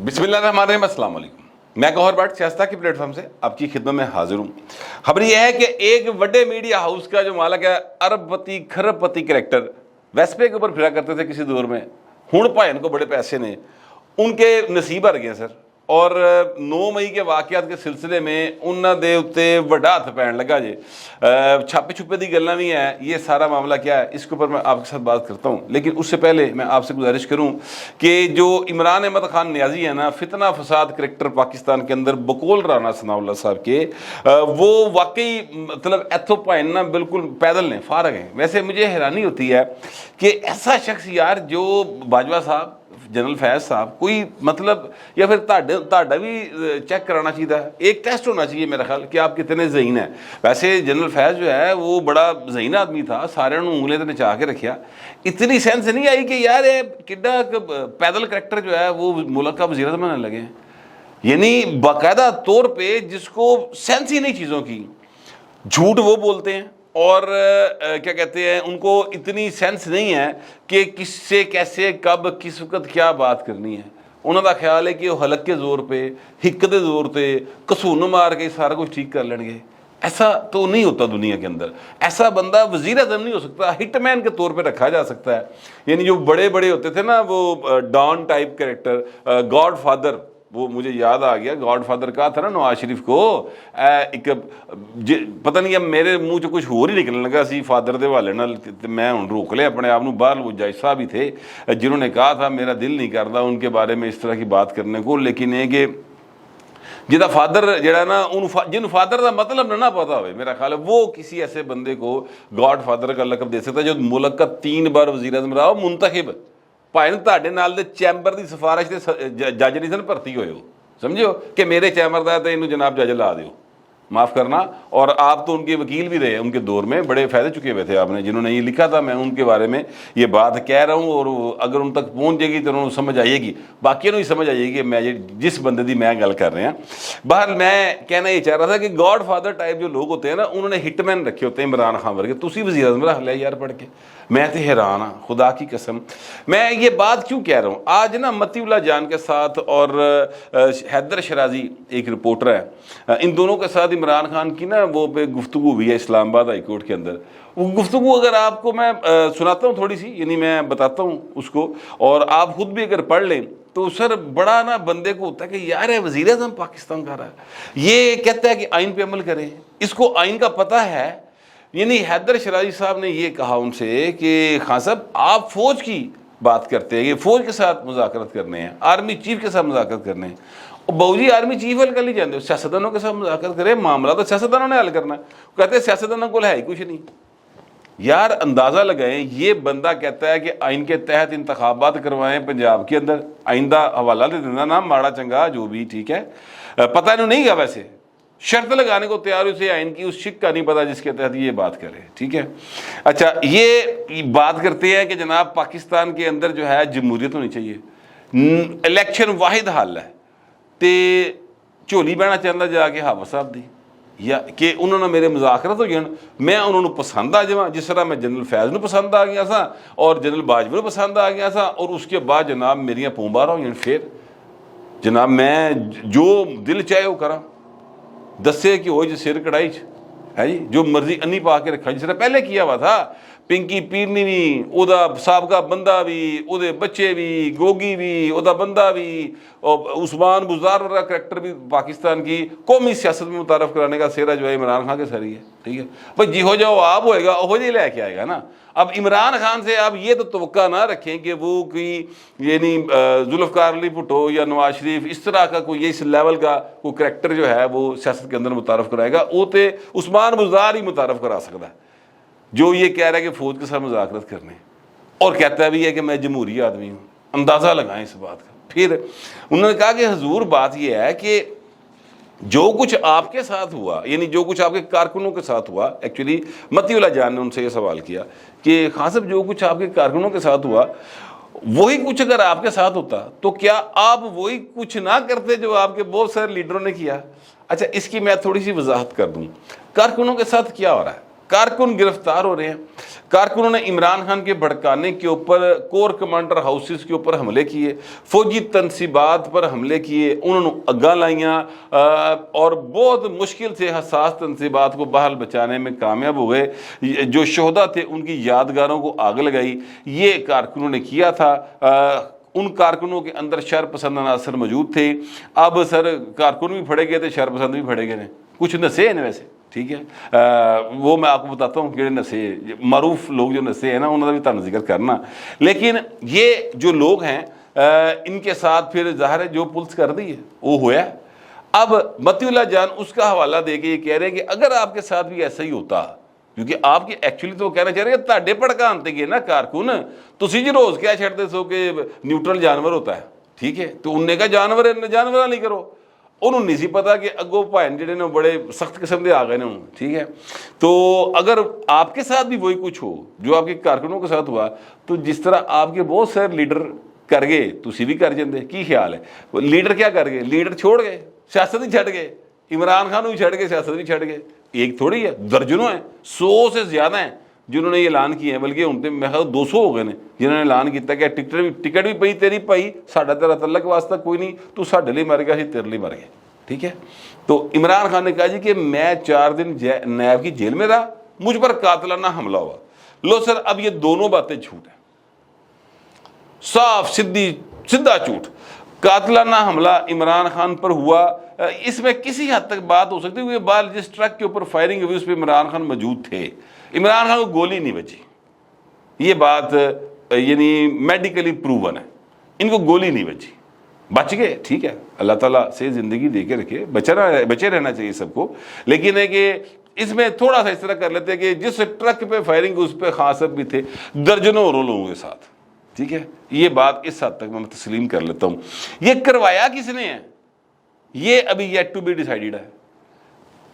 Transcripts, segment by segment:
بسم اللہ الرحمن الرحیم، السلام علیکم۔ میں گوہر بٹ سیاستہ کی پلیٹ فارم سے آپ کی خدمت میں حاضر ہوں۔ خبر یہ ہے کہ ایک بڑے میڈیا ہاؤس کا جو مالک ہے، ارب پتی کھرب پتی کریکٹر ویسپے کے اوپر پھرا کرتے تھے کسی دور میں، ہن پائے ان کو بڑے پیسے نے، ان کے نصیب ہر گئے سر۔ اور 9 مئی کے واقعات کے سلسلے میں انہاں دے اتے وڈا ہاتھ پین لگا جے، چھاپے چھپے دی گلاں بھی ہیں۔ یہ سارا معاملہ کیا ہے، اس کے اوپر میں آپ کے ساتھ بات کرتا ہوں، لیکن اس سے پہلے میں آپ سے گزارش کروں کہ جو عمران احمد خان نیازی ہے نا، فتنہ فساد کریکٹر پاکستان کے اندر بقول رانا ثناء اللہ صاحب کے، وہ واقعی مطلب ایتھو پائن نا بالکل پیدل نے، فارغ ہیں۔ ویسے مجھے حیرانی ہوتی ہے کہ ایسا شخص یار جو باجوہ صاحب، جنرل فیض صاحب، کوئی مطلب یا پھر تہاڈا بھی چیک کرانا چاہیے، ایک ٹیسٹ ہونا چاہیے میرا خیال کہ آپ کتنے ذہین ہیں۔ ویسے جنرل فیض جو ہے وہ بڑا ذہین آدمی تھا، سارے انگلیں تے نچا کے رکھیا، اتنی سینس نہیں آئی کہ یار کڈا پیدل کریکٹر جو ہے وہ ملک کا وزیر اعظم بننے لگے ہیں۔ یعنی باقاعدہ طور پہ جس کو سینس ہی نہیں چیزوں کی، جھوٹ وہ بولتے ہیں، اور کیا کہتے ہیں، ان کو اتنی سینس نہیں ہے کہ کس سے کیسے کب کس وقت کیا بات کرنی ہے۔ انہوں کا خیال ہے کہ وہ حلق کے زور پہ، ہک دے زور پہ، کسون مار کے سارا کچھ ٹھیک کر لیں گے۔ ایسا تو نہیں ہوتا دنیا کے اندر۔ ایسا بندہ وزیر اعظم نہیں ہو سکتا، ہٹ مین کے طور پہ رکھا جا سکتا ہے۔ یعنی جو بڑے بڑے ہوتے تھے نا، وہ don type character, godfather, وہ مجھے یاد آ گیا، گاڈ فادر کہا تھا نا نواز شریف کو، ایک پتہ نہیں اب میرے منہ چ کچھ ہور ہی نکلنے لگا سی فادر دے حوالے نال، میں ہن روک لیا اپنے آپ نو باہر۔ وہ جج صاحب ہی تھے جنہوں نے کہا تھا میرا دل نہیں کرتا ان کے بارے میں اس طرح کی بات کرنے کو، لیکن یہ کہ جہاں فادر جہاں نا، جن فادر کا مطلب نہ پتا ہوئے، میرا خیال ہے وہ کسی ایسے بندے کو گاڈ فادر کا لقب دے سکتا ہے جو ملک کا 3 بار وزیر اعظم رہا ہو، منتخب بھائی تہاڈے نال دے چیمبر دی سفارش تے جج نہیں سن بھرتی ہوئے ہو، سمجھو کہ میرے چیمبر دا تے انہوں جناب جج لا دیو، معاف کرنا۔ اور آپ تو ان کے وکیل بھی رہے، ان کے دور میں بڑے فائدے چکے ہوئے تھے آپ نے، جنہوں نے یہ لکھا تھا، میں ان کے بارے میں یہ بات کہہ رہا ہوں، اور اگر ان تک پہنچ جائے گی تو انہوں نے سمجھ آئے گی، باقی انہوں سمجھ آئے گی کہ میں جس بندے دی میں گل کر رہے ہیں۔ بہرحال میں کہنا یہ چاہ رہا تھا کہ گاڈ فادر ٹائپ جو لوگ ہوتے ہیں نا، انہوں نے ہٹ مین رکھے ہوتے ہیں عمران خان ورگے، تسی وزیر اعظم رکھ لیا یار پڑھ کے۔ میں تو حیران ہاں، خدا کی قسم۔ میں یہ بات کیوں کہہ رہا ہوں، آج نا متی اللہ جان کے ساتھ اور حیدر شرازی ایک رپورٹر ہے، ان دونوں کے ساتھ عمران خان کی نا وہ پہ گفتگو ہوئی ہے اسلام آباد ہائی کورٹ کے اندر۔ وہ گفتگو اگر آپ کو میں سناتا ہوں تھوڑی سی، یعنی میں بتاتا ہوں اس کو، اور آپ خود بھی اگر پڑھ لیں تو سر بڑا نا بندے کو ہوتا ہے کہ یار وزیر اعظم پاکستان کا رہا ہے، یہ کہتا ہے کہ آئین پہ عمل کریں، اس کو آئین کا پتہ ہے۔ یعنی حیدر شرازی صاحب نے یہ کہا ان سے کہ خان صاحب آپ فوج کی بات کرتے ہیں، یہ فوج کے ساتھ مذاکرات کرنے ہیں، آرمی چیف کے ساتھ مذاکرات کرنے ہیں۔ بہو جی آرمی چیف حل کر لی جاندے ہو، سیاستدانوں کے ساتھ مذاکرات کریں، معاملہ تو سیاستدانوں نے حل کرنا ہے۔ کہتے ہیں سیاستدانوں کو ہے ہی کچھ نہیں۔ یار اندازہ لگائیں، یہ بندہ کہتا ہے کہ آئین کے تحت انتخابات کروائیں پنجاب کے اندر، آئندہ حوالہ دے دینا نا ماڑا چنگا جو بھی ٹھیک ہے، پتہ انہوں نہیں گا، ویسے شرط لگانے کو تیار اسے آئین کی اس شک کا نہیں پتا جس کے تحت یہ بات کرے، ٹھیک ہے۔ اچھا یہ بات کرتے ہیں کہ جناب پاکستان کے اندر جو ہے جمہوریت ہونی چاہیے، الیکشن واحد حل ہے، تے جھولی بہنا چاہتا جا کے حافظ صاحب دی، یا کہ انہوں نے میرے مذاکرات ہو جان، میں انہوں نے پسند آ جاواں، جس طرح میں جنرل فیض نے پسند آ گیا سا اور جنرل باجوہ نے پسند آ گیا سا، اور اس کے بعد جناب میریاں پونبارہ ہو جان، پھر جناب میں جو دل چاہے وہ کراں، دسے کہ وہ جی سر کڑائی ہے جی، جو مرضی انی پا کے رکھا، جس طرح پہلے کیا ہوا تھا، پنکی پیرنی بھی، او دا سابقہ بندہ بھی، او دے بچے بھی، گوگی بھی، او دا بندہ بھی، اور عثمان بزدار ورگا کریکٹر بھی پاکستان کی قومی سیاست میں متعارف کرانے کا سہرا جو ہے عمران خان کے سر ہی ہے، ٹھیک ہے بھائی، جی ہو جاؤ آپ ہوئے گا وہ جی لے کے آئے گا نا۔ اب عمران خان سے آپ یہ تو توقع نہ رکھیں کہ وہ کوئی یعنی ذوالفقار علی بھٹو یا نواز شریف اس طرح کا کوئی اس لیول کا کوئی کریکٹر جو ہے وہ سیاست کے اندر متعارف کرائے گا، وہ تو عثمان بزدار ہی متعارف کرا سکتا ہے، جو یہ کہہ رہا ہے کہ فوج کے ساتھ مذاکرات کرنے، اور کہتا بھی ہے کہ میں جمہوری آدمی ہوں۔ اندازہ لگائیں اس بات کا۔ پھر انہوں نے کہا کہ حضور بات یہ ہے کہ جو کچھ آپ کے ساتھ ہوا، یعنی جو کچھ آپ کے کارکنوں کے ساتھ ہوا، ایکچولی متی اللہ جان نے ان سے یہ سوال کیا کہ خان صاحب جو کچھ آپ کے کارکنوں کے ساتھ ہوا، وہی کچھ اگر آپ کے ساتھ ہوتا تو کیا آپ وہی کچھ نہ کرتے جو آپ کے بہت سارے لیڈروں نے کیا؟ اچھا اس کی میں تھوڑی سی وضاحت کر دوں، کارکنوں کے ساتھ کیا ہو رہا ہے۔ کارکن گرفتار ہو رہے ہیں. کارکنوں نے عمران خان کے بھڑکانے کے اوپر کور کمانڈر ہاؤسز کے اوپر حملے کیے, فوجی تنصیبات پر حملے کیے, انہوں نے اگاں لائیاں اور بہت مشکل سے حساس تنصیبات کو بحال بچانے میں کامیاب ہوئے. جو شہداء تھے ان کی یادگاروں کو آگ لگائی, یہ کارکنوں نے کیا تھا. ان کارکنوں کے اندر شر پسند عناصر موجود تھے. اب سر کارکن بھی پھڑے گئے تھے, شر پسند بھی پھڑے گئے, کچھ نسے ہیں ویسے, ٹھیک ہے, وہ میں آپ کو بتاتا ہوں کہ نسے معروف لوگ جو نسے ہیں نا انہوں نے بھی تھا ذکر کرنا. لیکن یہ جو لوگ ہیں ان کے ساتھ پھر ظاہر ہے جو پولیس کر دی ہے وہ ہوا. اب متی اللہ جان اس کا حوالہ دے کے یہ کہہ رہے ہیں کہ اگر آپ کے ساتھ بھی ایسا ہی ہوتا, کیونکہ آپ کی ایکچولی تو کہنا چاہ رہے ہیں تاڈے بھڑکاتے گئے نا کارکن, تسی جی روز کیا چھڑتے سو کہ نیوٹرل جانور ہوتا ہے, ٹھیک ہے, تو انہوں نے کہا جانور نہیں کرو. انہوں نہیں سی پتا کہ اگوں بھائن جڑے نے بڑے سخت قسم دے آ گئے نے, ٹھیک ہے. تو اگر آپ کے ساتھ بھی وہی کچھ ہو جو آپ کے کارکنوں کے ساتھ ہوا, تو جس طرح آپ کے بہت سارے لیڈر کر گئے تسی بھی کر جاندے. کی خیال ہے لیڈر کیا کر گئے؟ لیڈر چھوڑ گئے, سیاست ہی چھڑ گئے, عمران خان بھی چھڑ گئے, سیاست بھی چھڑ گئے. ایک تھوڑی ہے, درجنوں ہیں, 100 سے زیادہ ہیں جنہوں نے یہ اعلان کیے ہیں, بلکہ ان پہ میں 200 ہو گئے ہیں جنہوں نے اعلان کیا کہ ٹکٹ بھی پئی تیری پائی, ساڈا تیرا تعلق واسطہ کوئی نہیں, تو ساڈے لیے مر گیا, تیرے لیے مر گئے, ٹھیک ہے. تو عمران خان نے کہا جی کہ میں 4 دن نیب کی جیل میں رہا, مجھ پر قاتلانہ حملہ ہوا. لو سر, اب یہ دونوں باتیں جھوٹ ہیں, صاف سیدھا جھوٹ. قاتلانہ حملہ عمران خان پر ہوا, اس میں کسی حد تک بات ہو سکتی ہے, بال جس ٹرک کے اوپر فائرنگ ہوئی اس پہ عمران خان موجود تھے, عمران خان کو گولی نہیں بچی. یہ بات یعنی میڈیکلی پروون ہے, ان کو گولی نہیں بچی, بچ گئے, ٹھیک ہے, اللہ تعالیٰ سے زندگی دے کے رکھے, بچے رہنا چاہیے سب کو. لیکن ہے کہ اس میں تھوڑا سا اس طرح کر لیتے ہیں کہ جس ٹرک پہ فائرنگ اس پہ خاص بھی تھے, درجنوں اور لوگوں کے ساتھ, ٹھیک ہے. یہ بات اس حد تک میں تسلیم کر لیتا ہوں. یہ کروایا کس نے ہے یہ ابھی یٹ ٹو بی ڈیسائیڈڈ ہے.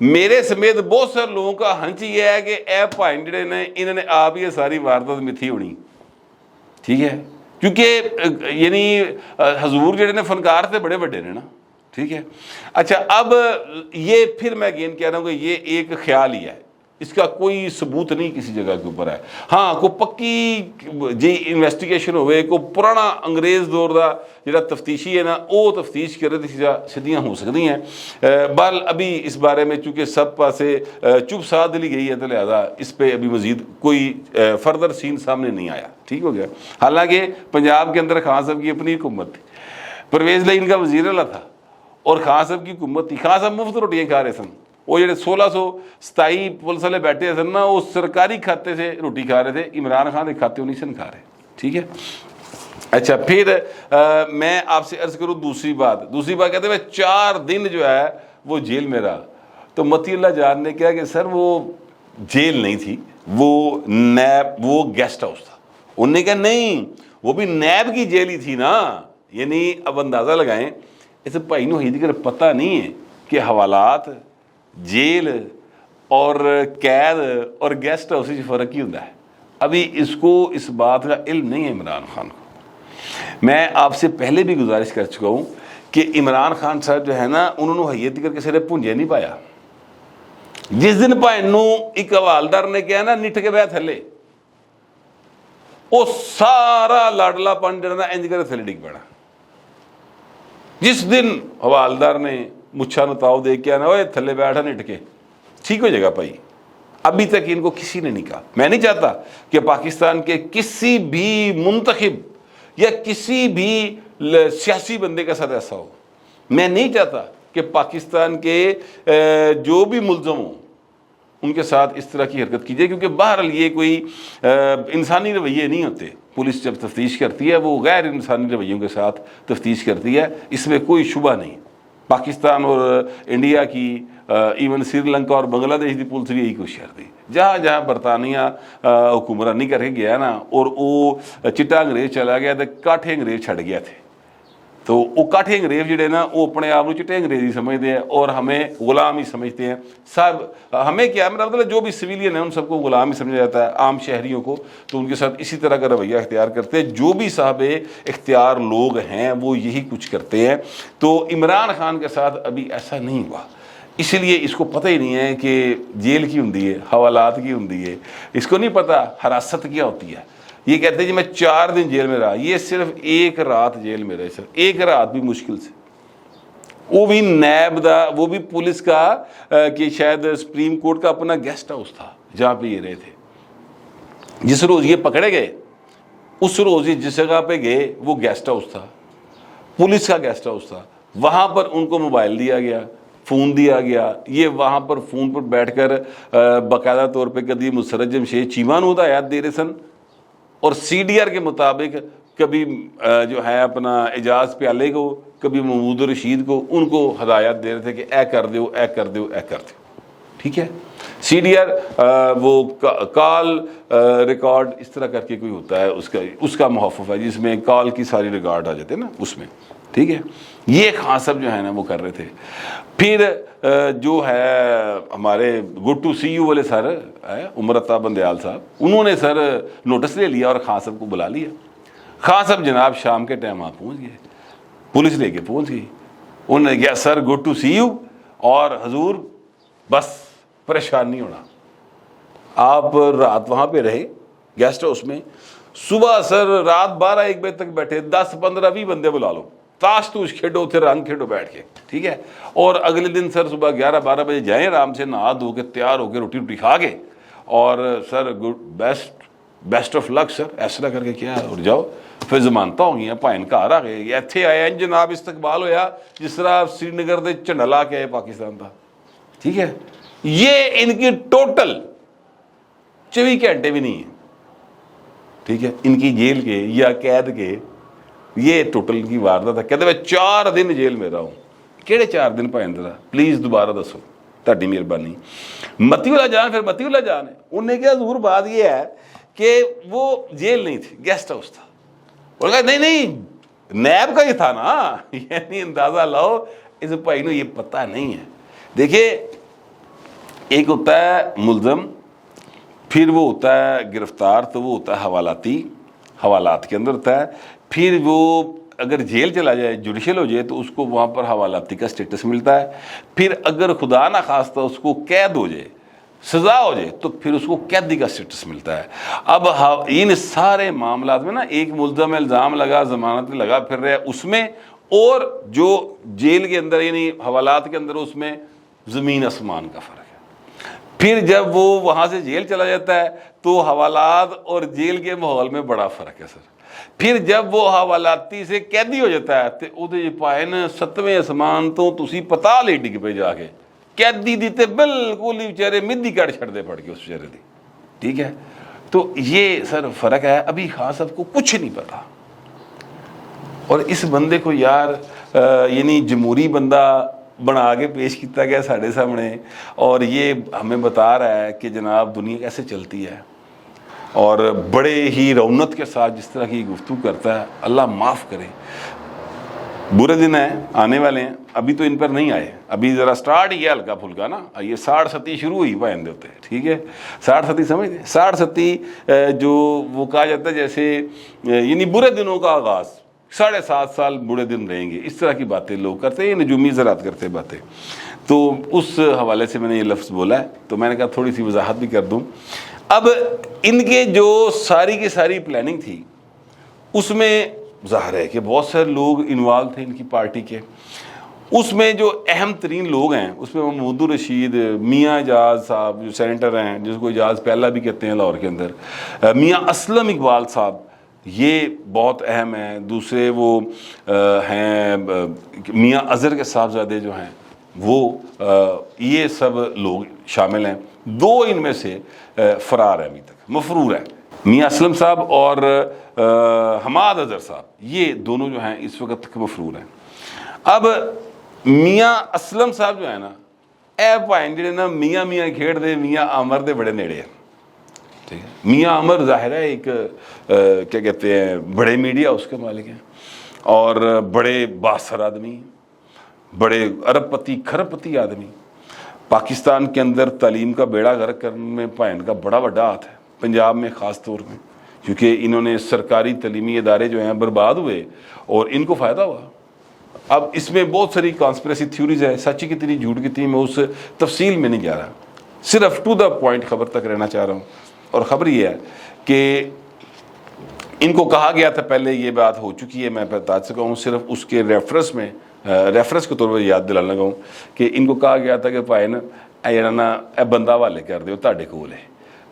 میرے سمیت بہت سارے لوگوں کا ہنچ یہ ہے کہ اے بھائی جڑے نے انہوں نے آپ یہ ساری واردات متھی ہونی, ٹھیک ہے, کیونکہ یعنی حضور جڑے نے فنکار تھے بڑے بڑے نے نا, ٹھیک ہے. اچھا, اب یہ پھر میں اگین کہہ رہا ہوں کہ یہ ایک خیال ہی ہے, اس کا کوئی ثبوت نہیں کسی جگہ کے اوپر ہے. ہاں کوئی پکی جی انویسٹیگیشن ہوئے, کوئی پرانا انگریز دور دا جڑا تفتیشی ہے نا وہ تفتیش کرے تو سیدھیاں ہو سکتی ہیں. بل ابھی اس بارے میں چونکہ سب پاسے چپ سادھ لی گئی ہے تو لہٰذا اس پہ ابھی مزید کوئی فردر سین سامنے نہیں آیا, ٹھیک ہو گیا. حالانکہ پنجاب کے اندر خان صاحب کی اپنی حکومت تھی, پرویز لائن کا وزیر اعلیٰ تھا اور خان صاحب کی حکومت تھی. خان صاحب مفت روٹیاں کھا رہے سن, وہ جڑے 1627 پولیس والے بیٹھے سن نا وہ سرکاری کھاتے سے روٹی کھا رہے تھے, عمران خان کے کھاتے نہیں سن کھا رہے, ٹھیک ہے. اچھا, پھر میں آپ سے عرض کروں دوسری بات کہتے ہیں میں 4 دن جو ہے وہ جیل میں رہا. تو متی اللہ جان نے کہا کہ سر وہ جیل نہیں تھی, وہ نیب, وہ گیسٹ ہاؤس تھا. انہوں نے کہا نہیں وہ بھی نیب کی جیل ہی تھی نا. یعنی اب اندازہ لگائیں, اس بھائی نو ہی دیگر پتہ نہیں ہے کہ حوالات, جیل اور قید اور گیسٹ ہاؤس سے فرق ہی ہوتا ہے. ابھی اس کو اس بات کا علم نہیں ہے عمران خان کو. میں آپ سے پہلے بھی گزارش کر چکا ہوں کہ عمران خان صاحب جو ہے نا انہوں نے حیت کر کے سرے پونجے نہیں پایا. جس دن بھائی نو ایک حوالدار نے کہا نا نٹھ کے بہ تھلے, وہ سارا لاڈلا پن جڑا انج کر تھلے ڈگ پڑا. جس دن حوالدار نے مچھا نتاؤ دے کے آنا وہ تھلے بیٹھا نٹھ کے, ٹھیک ہو جائے گا بھائی. ابھی تک ان کو کسی نے نہیں کہا. میں نہیں چاہتا کہ پاکستان کے کسی بھی منتخب یا کسی بھی سیاسی بندے کے ساتھ ایسا ہو. میں نہیں چاہتا کہ پاکستان کے جو بھی ملزم ہوں ان کے ساتھ اس طرح کی حرکت کی جائے, کیونکہ بہرحال یہ کوئی انسانی رویے نہیں ہوتے. پولیس جب تفتیش کرتی ہے وہ غیر انسانی رویوں کے ساتھ تفتیش کرتی ہے, اس میں کوئی شبہ نہیں. پاکستان اور انڈیا کی ایون سری لنکا اور بنگلہ دیش کی پولیس بھی یہی کوشش کرتی. جہاں جہاں برطانیہ حکمرانی کر کے گیا نا اور وہ چٹا انگریز چلا گیا تو کاٹھے انگریز چھڑ گیا تھے, تو وہ کاٹھے انگریز جڑے نا وہ اپنے آپ کو چٹے انگریزی سمجھتے ہیں اور ہمیں غلام ہی سمجھتے ہیں. سب ہمیں کیا مطلب جو بھی سویلین ہیں ان سب کو غلام ہی سمجھا جاتا ہے, عام شہریوں کو, تو ان کے ساتھ اسی طرح کا رویہ اختیار کرتے ہیں. جو بھی صاحب اختیار لوگ ہیں وہ یہی کچھ کرتے ہیں. تو عمران خان کے ساتھ ابھی ایسا نہیں ہوا. اس لیے اس کو پتہ ہی نہیں ہے کہ جیل کی ہوتی ہے، حوالات کی ہوتی ہے، اس کو نہیں پتہ حراست کیا ہوتی ہے. یہ کہتے ہیں جی میں 4 دن جیل میں رہا، یہ صرف 1 رات جیل میں رہے، صرف 1 رات بھی مشکل سے، وہ بھی نیب دا، وہ بھی پولیس کا کہ شاید سپریم کورٹ کا اپنا گیسٹ ہاؤس تھا جہاں پہ یہ رہے تھے. جس روز یہ پکڑے گئے اس روز یہ جس جگہ پہ گئے وہ گیسٹ ہاؤس تھا، پولیس کا گیسٹ ہاؤس تھا. وہاں پر ان کو موبائل دیا گیا، فون دیا گیا، یہ وہاں پر فون پر بیٹھ کر باقاعدہ طور پہ کبھی مسرت جمشید چیمہ نو ہدایات دے رہے سن، اور سی ڈی آر کے مطابق کبھی جو ہے اپنا اعجاز پیالے کو، کبھی محمود رشید کو، ان کو ہدایات دے رہے تھے کہ اے کر دیو، اے کر دیو، اے کر دیو. ٹھیک ہے. سی ڈی آر وہ کال ریکارڈ اس طرح کر کے کوئی ہوتا ہے، اس کا محفظ ہے جس میں کال کی ساری ریکارڈ آ جاتے ہیں نا اس میں. ٹھیک ہے. یہ خان صاحب جو ہے نا وہ کر رہے تھے. پھر جو ہے ہمارے گڈ ٹو سی یو والے سر عمر عطا بندیال صاحب، انہوں نے سر نوٹس لے لیا اور خان صاحب کو بلا لیا. خان صاحب جناب شام کے ٹائم آپ پہنچ گئے، پولیس لے کے پہنچ گئی. انہوں نے کہا sir good to see you, اور حضور بس پریشان نہیں ہونا. آپ رات وہاں پہ رہے گیسٹ ہاؤس میں، صبح سر رات 12-1 بجے تک بیٹھے، 10-15-20 بندے بلا لو، تاش توش کھیڈو، پھر رنگ کھیڈو بیٹھ کے. ٹھیک ہے. اور اگلے دن سر صبح 11-12 بجے جائیں آرام سے، نہا دھو کے تیار ہو کے روٹی کھا کے، اور سر بیسٹ آف لک سر، ایسا کر کے کیا اور جاؤ. پھر زمانتہ ہو گیا، بھائن گھر آ گئے، اتنے آئے جناب استقبال ہویا جس طرح سری نگر دے جھنڈا لا کے آئے پاکستان کا. ٹھیک ہے. یہ ان کی ٹوٹل 24 گھنٹے بھی نہیں ہے. ٹھیک ہے. ان کی جیل کے یا قید کے یہ ٹوٹل کی واردات ہے. کہتے ہیں 4 دن جیل میں رہا ہوں. کہڑے 4 دن بھائی ذرا پلیز دوبارہ دسو، تہاڈی مہربانی. متی اللہ جان، پھر متی اللہ جان ہے، انہوں نے کہا ضرور بات یہ ہے کہ وہ جیل نہیں تھی، گیسٹ ہاؤس تھا. اور کہا نہیں نیب کا ہی تھا نا. یعنی اندازہ لاؤ اس بھائی نے یہ پتہ نہیں ہے. دیکھیے ایک ہوتا ہے ملزم، پھر وہ ہوتا ہے گرفتار، تو وہ ہوتا ہے حوالاتی، حوالات کے اندر ہوتا ہے. پھر وہ اگر جیل چلا جائے، جوڈیشل ہو جائے، تو اس کو وہاں پر حوالاتی کا سٹیٹس ملتا ہے. پھر اگر خدا نہ خواستہ اس کو قید ہو جائے، سزا ہو جائے، تو پھر اس کو قیدی کا سٹیٹس ملتا ہے. اب ان سارے معاملات میں نا ایک ملزم الزام لگا، ضمانت لگا پھر رہا ہے اس میں، اور جو جیل کے اندر یعنی حوالات کے اندر اس میں زمین آسمان کا فرق ہے. پھر جب وہ وہاں سے جیل چلا جاتا ہے تو حوالات اور جیل کے ماحول میں بڑا فرق ہے سر. پھر جب وہ حوالاتی سے قیدی ہو جاتا ہے تو وہ پائے نا 7ویں آسمان تو تسی پتا لے ڈگ پہ جا کے، قیدی دی تے بالکل ہی بیچارے مدی کٹ چھڑ دے پڑ کے اس بیچارے دی. ٹھیک ہے. تو یہ سر فرق ہے. ابھی خان صاحب کو کچھ نہیں پتا، اور اس بندے کو یار یعنی جمہوری بندہ بنا کے پیش کیتا گیا ساڑھے سامنے، اور یہ ہمیں بتا رہا ہے کہ جناب دنیا کیسے چلتی ہے، اور بڑے ہی رونت کے ساتھ جس طرح کی گفتگو کرتا ہے. اللہ معاف کرے. برے دن ہیں آنے والے ہیں، ابھی تو ان پر نہیں آئے، ابھی ذرا سٹارٹ ہی ہے ہلکا پھلکا نا. یہ 60-70 شروع ہوئی پائیں ہوتے ہیں. ٹھیک ہے. 60-70 سمجھتے ہیں، 60-70 جو وہ کہا جاتا ہے جیسے یعنی برے دنوں کا آغاز، 7.5 سال برے دن رہیں گے، اس طرح کی باتیں لوگ کرتے ہیں، نجومی زراعت کرتے باتیں. تو اس حوالے سے میں نے یہ لفظ بولا ہے، تو میں نے کہا تھوڑی سی وضاحت بھی کر دوں. اب ان کے جو ساری کی ساری پلاننگ تھی اس میں ظاہر ہے کہ بہت سارے لوگ انوالو تھے ان کی پارٹی کے. اس میں جو اہم ترین لوگ ہیں اس میں محمود رشید، میاں اعجاز صاحب جو سینیٹر ہیں جس کو اعجاز پہلا بھی کہتے ہیں لاہور کے اندر، میاں اسلم اقبال صاحب یہ بہت اہم ہیں. دوسرے وہ ہیں میاں اظہر کے صاحبزادے جو ہیں وہ، یہ سب لوگ شامل ہیں. 2 ان میں سے فرار ہیں، ابھی تک مفرور ہیں، میاں اسلم صاحب اور حماد اظہر صاحب، یہ دونوں جو ہیں اس وقت تک مفرور ہیں. اب میاں اسلم صاحب جو ہے نا، اے بھائن جڑے نا میاں کھیڑ دے میاں عامر دے بڑے نیڑے ہیں. ٹھیک ہے. میاں عامر ظاہر ہے ایک کیا کہتے ہیں بڑے میڈیا اس کے مالک ہیں، اور بڑے بااثر آدمی، بڑے ارب پتی کھرب پتی آدمی. پاکستان کے اندر تعلیم کا بیڑا غرق کرنے میں بھائن کا بڑا بڑا ہاتھ ہے، پنجاب میں خاص طور میں، کیونکہ انہوں نے سرکاری تعلیمی ادارے جو ہیں برباد ہوئے اور ان کو فائدہ ہوا. اب اس میں بہت ساری کانسپریسی تھیوریز ہے، سچی کتنی جھوٹ کتنی، میں اس تفصیل میں نہیں جا رہا، صرف ٹو دا پوائنٹ خبر تک رہنا چاہ رہا ہوں. اور خبر یہ ہے کہ ان کو کہا گیا تھا، پہلے یہ بات ہو چکی ہے، میں بتا سکا ہوں، صرف اس کے ریفرنس کے طور پر یاد دلانا لگا ہوں کہ ان کو کہا گیا تھا کہ بھائی نا اے بندہ والے کر دیو تاڑے کول ہے.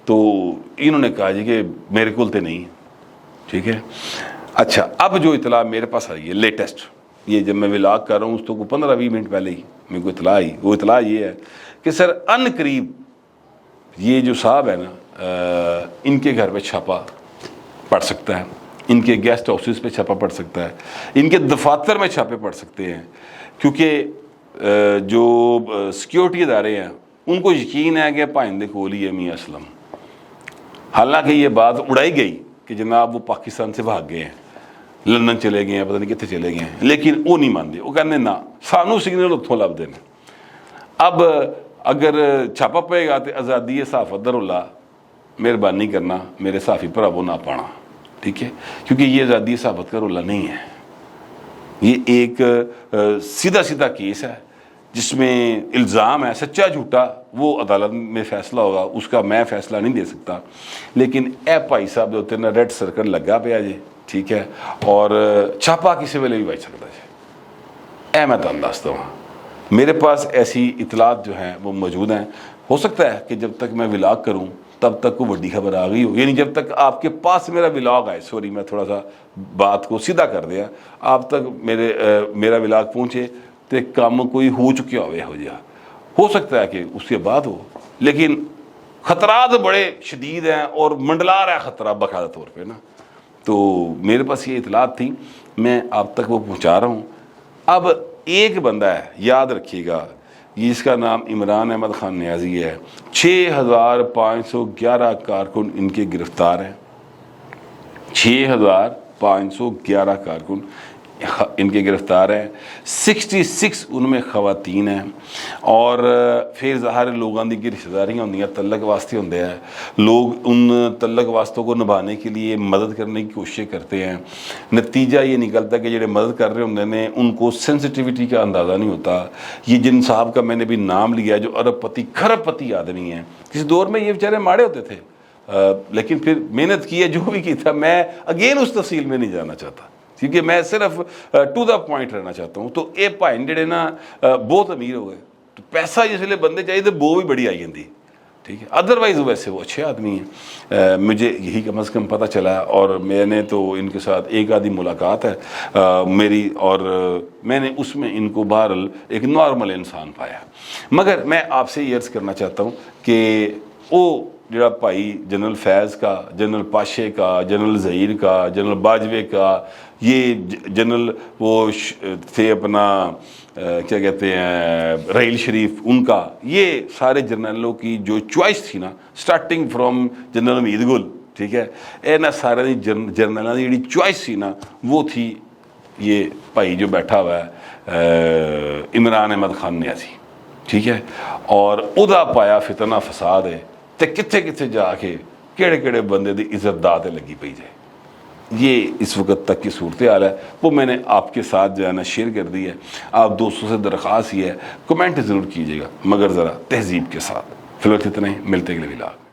تو انہوں نے کہا جی کہ میرے کول تے نہیں، ٹھیک ہے. اچھا، اب جو اطلاع میرے پاس آئی ہے لیٹسٹ، یہ جب میں ولاگ کر رہا ہوں اس تو 15-20 منٹ پہلے ہی میرے کو اطلاع آئی، وہ اطلاع یہ ہے کہ سر ان قریب یہ جو صاحب ہے نا ان کے گھر پہ چھاپا پڑ سکتا ہے، ان کے گیسٹ ہاؤسز پہ چھاپا پڑ سکتا ہے، ان کے دفاتر میں چھاپے پڑ سکتے ہیں، کیونکہ جو سیکیورٹی ادارے ہیں ان کو یقین ہے کہ پائندے کول ہی ہے میاں اسلم. حالانکہ یہ بات اڑائی گئی کہ جناب وہ پاکستان سے بھاگ گئے ہیں، لندن چلے گئے ہیں، پتہ نہیں کتنے چلے گئے ہیں، لیکن وہ نہیں مانتے، وہ کہنے نہ سانو سگنل اتوں لب دینے. اب اگر چھاپا پے گا تو آزادی صحافت در اللہ مہربانی کرنا میرے صحافی بھراووں نہ پانا، ٹھیک ہے، کیونکہ یہ آزادی صحافت کا رولہ نہیں ہے. یہ ایک سیدھا سیدھا کیس ہے جس میں الزام ہے، سچا جھوٹا وہ عدالت میں فیصلہ ہوگا، اس کا میں فیصلہ نہیں دے سکتا. لیکن اے بھائی صاحب جو تیرنا ریڈ سرکل لگا پیا جی، ٹھیک ہے، اور چھاپا کسی ویلے بھی بچ سکتا جی. اے میں تم دستا ہوں، میرے پاس ایسی اطلاعات جو ہیں وہ موجود ہیں. ہو سکتا ہے کہ جب تک میں ولاگ کروں تب تک کوئی بڑی خبر آ گئی ہو، یعنی جب تک آپ کے پاس میرا ولاگ آئے، سوری میں تھوڑا سا بات کو سیدھا کر دیا، آپ تک میرا ولاگ پہنچے تو کام کوئی ہو چکیا ہو سکتا ہے کہ اس کے بعد ہو. لیکن خطرات بڑے شدید ہیں اور منڈلا رہا ہے خطرہ باقاعدہ طور پہ نا. تو میرے پاس یہ اطلاعات تھیں، میں آپ تک وہ پہنچا رہا ہوں. اب ایک بندہ ہے، یاد رکھیے گا، جس کا نام عمران احمد خان نیازی ہے. 6511 کارکن ان کے گرفتار ہیں، 6511 کارکن ان کے گرفتار ہیں، 66 ان میں خواتین ہیں. اور پھر ظاہر لوگوں کی رشتہ داریاں ہوندی ہیں، تعلق واسطے ہوندے ہیں، لوگ ان تعلق واسطوں کو نبھانے کے لیے مدد کرنے کی کوشش کرتے ہیں. نتیجہ یہ نکلتا ہے کہ جڑے مدد کر رہے ہوندے نے ان کو سینسٹیوٹی کا اندازہ نہیں ہوتا. یہ جن صاحب کا میں نے بھی نام لیا جو ارب پتی کھرب پتی آدمی ہیں، کسی دور میں یہ بیچارے ماڑے ہوتے تھے، لیکن پھر محنت کی ہے، جو بھی کی تھا. میں اگین اس تفصیل میں نہیں جانا چاہتا کیونکہ میں صرف ٹو دا پوائنٹ رہنا چاہتا ہوں. تو یہ بھائی جڑے نا بہت امیر ہو گئے، تو پیسہ جس لیے بندے چاہیے تو وہ بھی بڑی آئی جاتی، ٹھیک ہے. ادروائز ویسے وہ اچھے آدمی ہیں، مجھے یہی کم از کم پتہ چلا ہے. اور میں نے تو ان کے ساتھ ایک آدھی ملاقات ہے میری، اور میں نے اس میں ان کو بہرحال ایک نارمل انسان پایا. مگر میں آپ سے یہ عرض کرنا چاہتا ہوں کہ وہ جڑا بھائی جنرل فیض کا، جنرل پاشے کا، جنرل ظہیر کا، جنرل باجوے کا، یہ جنرل وہ تھے اپنا کیا کہتے ہیں رحیل شریف، ان کا، یہ سارے جرنلوں کی جو چوائس تھی نا، سٹارٹنگ فرام جنرل امید گل، ٹھیک ہے، اے نا سارے جرنلوں کی جڑی چوائس تھی نا وہ تھی یہ بھائی جو بیٹھا ہوا ہے عمران احمد خان نیازی، ٹھیک ہے. اور ادا پایا فتنہ فساد ہے تے کتھے کتھے جا کے کیڑے کیڑے بندے دی عزت داد لگی پئی جائے. یہ اس وقت تک کی صورتحال ہے، وہ میں نے آپ کے ساتھ جو ہے نا شیئر کر دی ہے. آپ دوستوں سے درخواست یہ ہے کمنٹ ضرور کیجیے گا، مگر ذرا تہذیب کے ساتھ. فی الوقت اتنا ہی، ملتے اگلے ولاگ.